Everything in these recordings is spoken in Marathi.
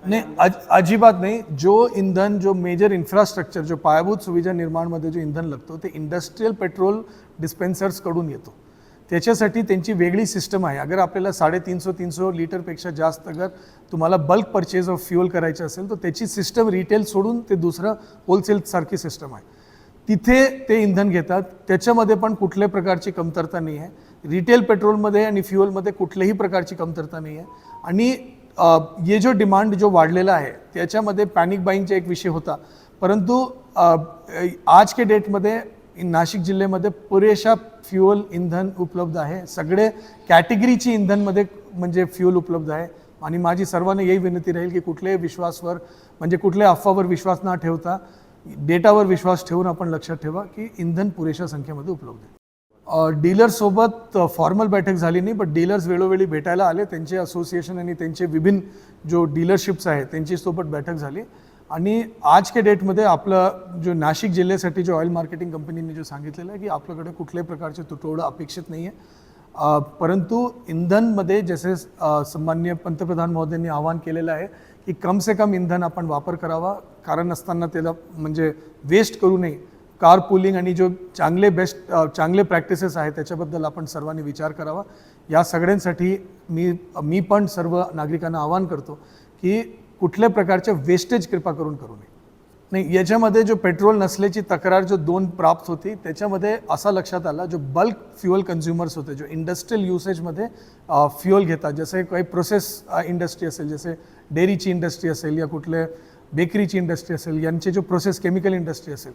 नाही, अजिबात नाही. जो इंधन, जो मेजर इन्फ्रास्ट्रक्चर, जो पायाभूत सुविधा निर्माणमध्ये जो इंधन लागतो ते इंडस्ट्रीयल पेट्रोल डिस्पेन्सर्सकडून येतो. त्याच्यासाठी त्यांची वेगळी सिस्टम आहे. अगर आपल्याला 350 लिटरपेक्षा जास्त अगर तुम्हाला बल्क परचेज ऑफ फ्युअल करायचं असेल तर त्याची सिस्टम रिटेल सोडून ते दुसरं होलसेलसारखी सिस्टम आहे. तिथे ते इंधन घेतात. त्याच्यामध्ये पण कुठल्याही प्रकारची कमतरता नाही आहे. रिटेल पेट्रोलमध्ये आणि फ्युअलमध्ये कुठल्याही प्रकारची कमतरता नाही आहे. आणि ये जो डिमांड जो वाढलेला आहे त्याच्यामध्ये पॅनिक बाईंगचा एक विषय होता, परंतु आज के डेटमध्ये नाशिक जिल्ह्यामध्ये पुरेशा फ्युअल इंधन उपलब्ध आहे. सगळे कॅटेगरीची इंधनमध्ये म्हणजे फ्युअल उपलब्ध आहे. आणि माझी सर्वांना यही विनंती राहील की कुठल्याही विश्वासवर म्हणजे कुठल्याही अफवावर विश्वास न ठेवता डेटावर विश्वास ठेवून आपण लक्षात ठेवा की इंधन पुरेशा संख्येमध्ये उपलब्ध आहे. डीलर्ससोबत फॉर्मल बैठक झाली नाही, पण डीलर्स वेळोवेळी भेटायला आले. त्यांचे असोसिएशन आणि त्यांचे विभिन्न जो डीलरशिप्स आहे त्यांच्यासोबत बैठक झाली. आणि आज के डेटमध्ये आपलं जो नाशिक जिल्ह्यासाठी जो ऑइल मार्केटिंग कंपनीने जो सांगितलेलं आहे की आपल्याकडे कुठल्याही प्रकारचे तुटवडा अपेक्षित नाही आहे. परंतु इंधनमध्ये जसे सन्माननीय पंतप्रधान महोदयांनी आवाहन केलेलं आहे की कम से कम इंधन आपण वापर करावा, कारण असताना त्याला म्हणजे वेस्ट करू नये. कार पुलिंग आणि जो चांगले प्रॅक्टिसेस आहेत त्याच्याबद्दल आपण सर्वांनी विचार करावा. या सगळ्यांसाठी मी पण सर्व नागरिकांना आवाहन करतो की कुठल्या प्रकारचे वेस्टेज कृपा करून करू नये. नाही, याच्यामध्ये जो पेट्रोल नसल्याची तक्रार जो 2 प्राप्त होती त्याच्यामध्ये असा लक्षात आला, जो बल्क फ्युअल कन्झ्युमर्स होते, जो इंडस्ट्रियल युसेजमध्ये फ्युअल घेतात, जसे काही प्रोसेस इंडस्ट्री असेल, जसे डेअरीची इंडस्ट्री असेल या कुठले बेकरीची इंडस्ट्री असेल, यांचे जो प्रोसेस केमिकल इंडस्ट्री असेल,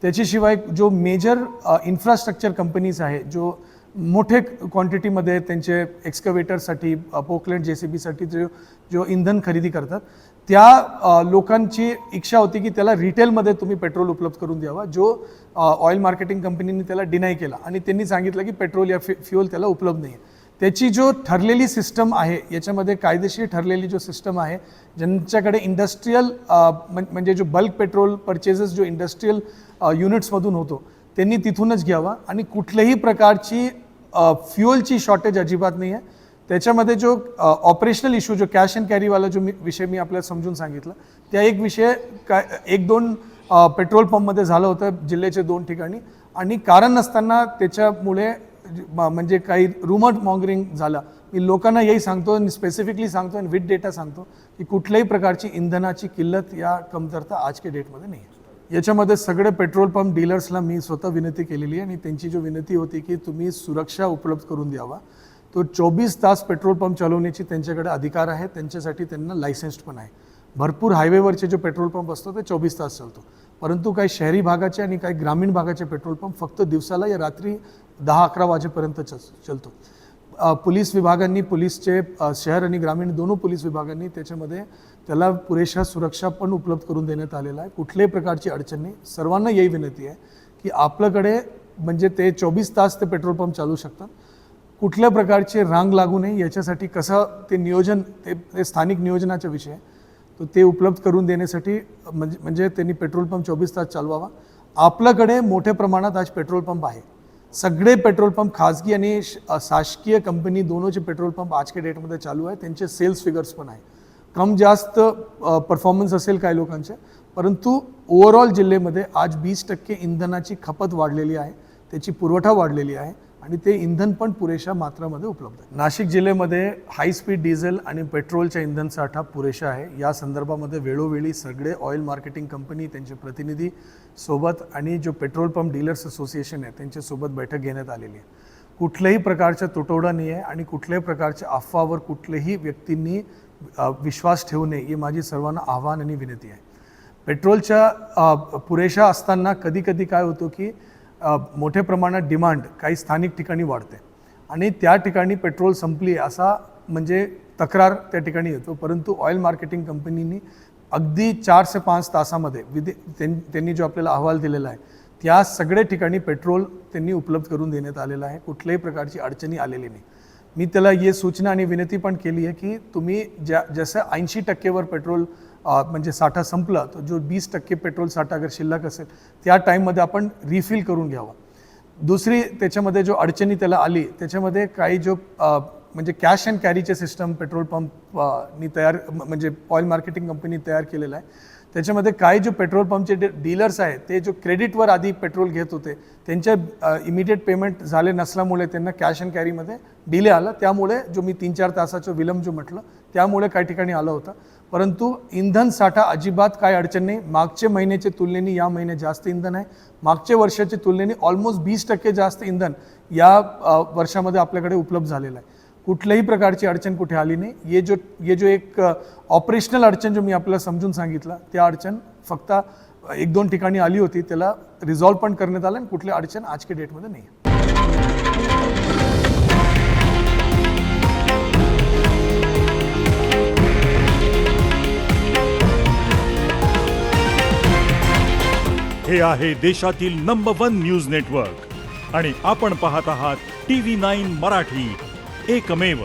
त्याच्याशिवाय जो मेजर इन्फ्रास्ट्रक्चर कंपनीज आहे, जो मोठे क्वांटिटीमध्ये त्यांचे एक्स्कवेटरसाठी, पोकलेट JCBसाठी जो इंधन खरेदी करतात, त्या लोकांची इच्छा होती की त्याला रिटेलमध्ये तुम्ही पेट्रोल उपलब्ध करून द्यावा, जो ऑइल मार्केटिंग कंपनीने त्याला डिनाय केला. आणि त्यांनी सांगितलं की पेट्रोल या फ्युअल त्याला उपलब्ध नाही आहे. त्याची जो ठरलेली सिस्टम आहे, याच्यामध्ये कायदेशीर ठरलेली जो सिस्टम आहे, ज्यांच्याकडे इंडस्ट्रीयल म्हणजे जो बल्क पेट्रोल परचेसेस जो इंडस्ट्रीयल युनिट्समधून होतो त्यांनी तिथूनच घ्यावा. आणि कुठल्याही प्रकारची फ्युअलची शॉर्टेज अजिबात नाही आहे. त्याच्यामध्ये जो ऑपरेशनल इश्यू, जो कॅश अँड कॅरीवाला जो विषय मी आपल्याला समजून सांगितलं, त्या एक विषय 1-2 पेट्रोल पंपमध्ये झालं होतं जिल्ह्याचे 2 ठिकाणी. आणि कारण नसताना त्याच्यामुळे म्हणजे काही रुमर मॉंगरिंग झालं. मी लोकांना यही सांगतो आणि स्पेसिफिकली सांगतो आणि विथ डेटा सांगतो की कुठल्याही प्रकारची इंधनाची किल्लत या कमतरता आज के डेटमध्ये नाही आहे. याच्यामध्ये सगळे पेट्रोल पंप डीलर्सला मी स्वतः विनंती केलेली आहे. आणि त्यांची जो विनंती होती की तुम्ही सुरक्षा उपलब्ध करून द्यावा. तो 24 तास पेट्रोल पंप चालवण्याची त्यांच्याकडे अधिकार आहे. त्यांच्यासाठी त्यांना लायसन्स्ड पण आहे. भरपूर हायवेवरचे जो पेट्रोल पंप असतो ते 24 तास चालतो, परंतु काही शहरी भागाचे आणि काही ग्रामीण भागाचे पेट्रोल पंप फक्त दिवसाला या रात्री 10-11 वाजेपर्यंत चालतो. पोलीस विभागांनी, पोलीसचे शहर आणि ग्रामीण दोन्ही पोलीस विभागांनी त्याच्यामध्ये त्याला पुरेशा सुरक्षा पण उपलब्ध करून देण्यात आलेला आहे. कुठल्याही प्रकारची अडचण नाही. सर्वांना यही विनंती आहे की आपल्याकडे म्हणजे ते 24 तास ते पेट्रोल पंप चालू शकतात. कुठल्या प्रकारचे रांग लागू नये याच्यासाठी कसं ते नियोजन, ते स्थानिक नियोजनाचा विषय आहे, तो ते उपलब्ध करून देण्यासाठी म्हणजे त्यांनी पेट्रोल पंप 24 तास चालवावा. आपल्याकडे मोठ्या प्रमाणात आज पेट्रोल पंप आहे. सगळे पेट्रोल पंप खाजगी आणि शासकीय कंपनी दोनोंचे पेट्रोल पंप आज के डेटमध्ये चालू आहे. त्यांचे सेल्स फिगर्स पण आहे. कम जास्त परफॉर्मन्स असेल काही लोकांचे, परंतु ओव्हरऑल जिल्ह्यामध्ये आज 20% इंधनाची खपत वाढलेली आहे, त्याची पुरवठा वाढलेली आहे आणि ते इंधन पण पुरेशा मात्रामध्ये उपलब्ध आहे. नाशिक जिल्ह्यामध्ये हाय स्पीड डिझेल आणि पेट्रोलचा इंधन साठा पुरेशा आहे. या संदर्भामध्ये वेळोवेळी सगळे ऑइल मार्केटिंग कंपनी, त्यांचे प्रतिनिधी सोबत आणि जो पेट्रोल पंप डीलर्स असोसिएशन आहे त्यांच्यासोबत बैठक घेण्यात आलेली आहे. कुठल्याही प्रकारचा तुटवडा नाही आहे आणि कुठल्याही प्रकारच्या अफवावर कुठल्याही व्यक्तींनी विश्वास ठेवू नये, ही माझी सर्वांना आव्हान आणि विनंती आहे. पेट्रोलच्या पुरेशा असताना कधी कधी काय होतं की मोठ्या प्रमाणात डिमांड काही स्थानिक ठिकाणी वाढते आणि त्या ठिकाणी पेट्रोल संपली असा म्हणजे तक्रार त्या ठिकाणी येतो. परंतु ऑइल मार्केटिंग कंपनीनी अगदी 4 ते 5 तासामध्ये त्यांनी जो आपल्याला अहवाल दिलेला आहे त्या सगळ्या ठिकाणी पेट्रोल त्यांनी उपलब्ध करून देण्यात आलेलं आहे. कुठल्याही प्रकारची अडचणी आलेली नाही. मी त्याला ये सूचना आणि विनंती पण केली आहे की तुम्ही जसं 80% पेट्रोल म्हणजे साठा संपला, तर जो 20% पेट्रोल साठा अगर शिल्लक असेल त्या टाईममध्ये आपण रिफिल करून घ्यावा. दुसरी त्याच्यामध्ये जो अडचणी त्याला आली त्याच्यामध्ये काही जो म्हणजे कॅश अँड कॅरीचे सिस्टम पेट्रोल पंप नी तयार म्हणजे ऑइल मार्केटिंग कंपनी तयार केलेलं आहे. त्याच्यामध्ये काही जो पेट्रोल पंपचे डीलर्स आहेत ते जो क्रेडिटवर आधी पेट्रोल घेत होते त्यांच्या इमिडिएट पेमेंट झाले नसल्यामुळे त्यांना कॅश अँड कॅरीमध्ये डिले आला. त्यामुळे जो मी 3-4 तासाचा विलंब जो म्हटलं त्यामुळे काही ठिकाणी आला होता. परंतु इंधन साठा अजिबात काय अडचण नाही. मागच्या महिन्याच्या तुलनेने या महिन्यात जास्त इंधन आहे. मागच्या वर्षाच्या तुलनेने ऑलमोस्ट 20% जास्त इंधन या वर्षामध्ये आपल्याकडे उपलब्ध झालेलं आहे. कुठल्याही प्रकारची अडचण कुठे आली नाही. ये जो एक ऑपरेशनल अडचण जो मी आपल्याला समजून सांगितलं त्या अडचण फक्त 1-2 ठिकाणी आली होती, त्याला रिझॉल्व पण करण्यात आलं आणि कुठली अडचण आजच्या डेटमध्ये नाही. हे आहे देशातील नंबर 1 न्यूज नेटवर्क आणि आपण पाहत आहात TV9 मराठी, एकमेव.